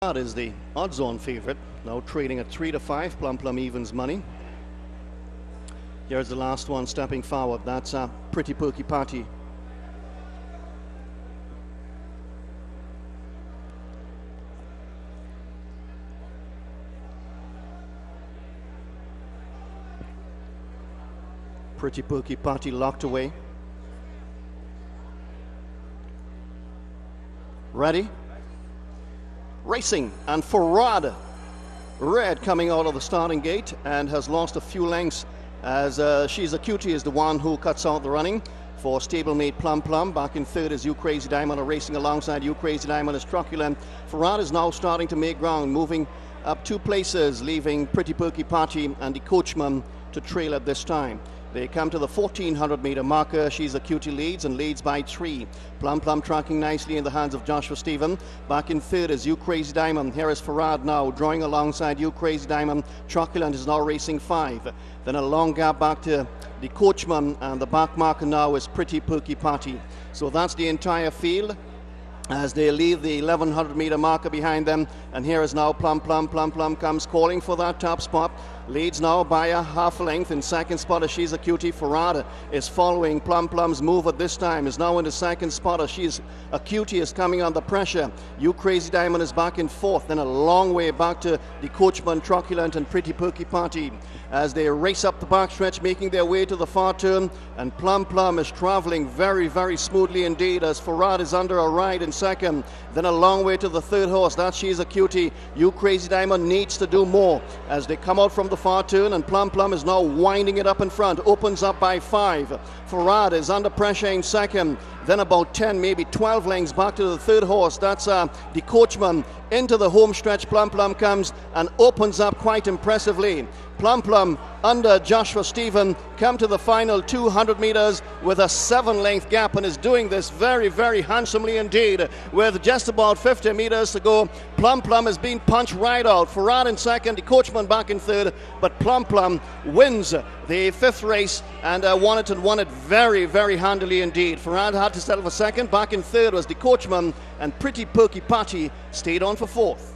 That is the odds-on favourite, now trading at 3 to 5, plum evens money. Here's the last one stepping forward. That's a Pretty Perky Party. Pretty Perky Party locked away. Ready? Racing, and Farad Red coming out of the starting gate and has lost a few lengths as She's a Cutie is the one who cuts out the running for stablemate Plum. Back in third is You Crazy Diamond, racing alongside You Crazy Diamond is Truculent. Farad is now starting to make ground, moving up 2 places, leaving Pretty Perky Party and the Coachman to trail at this time. They come to the 1400-meter marker. She's a Cutie leads by 3. Plum tracking nicely in the hands of Joshua Stephen. Back in third is You Crazy Diamond. Here is Farad now drawing alongside You Crazy Diamond. Truculent is now racing 5. Then a long gap back to the Coachman, and the back marker now is Pretty Perky Party. So that's the entire field as they leave the 1100-meter marker behind them. And here is now Plum comes calling for that top spot. Leads now by a half length. In second spot as She's a Cutie. Farad is following Plum's move at this time, is now in the second spot as She's a Cutie is coming under pressure. You Crazy Diamond is back in fourth, then a long way back to the Coachman, Truculent and Pretty Perky Party as they race up the backstretch, making their way to the far turn. And Plum is traveling very smoothly indeed as Farad is under a ride in second. Then a long way to the third horse, that's She's a Cutie. You Crazy Diamond needs to do more as they come out from the far turn, and Plum is now winding it up in front, opens up by 5. Farad is under pressure in second, then about 10, maybe 12 lengths back to the third horse, that's the Coachman. Into the home stretch, Plum comes and opens up quite impressively. Plum under Joshua Stephen come to the final 200 meters with a 7-length gap and is doing this very handsomely indeed. With just about 50 meters to go, Plum has been punched right out. Farad in second, the Coachman back in third, but Plum wins the 5th race and won it very handily indeed. Farad had to settle for second. Back in third was the Coachman, and Pretty Perky Party stayed on for 4th.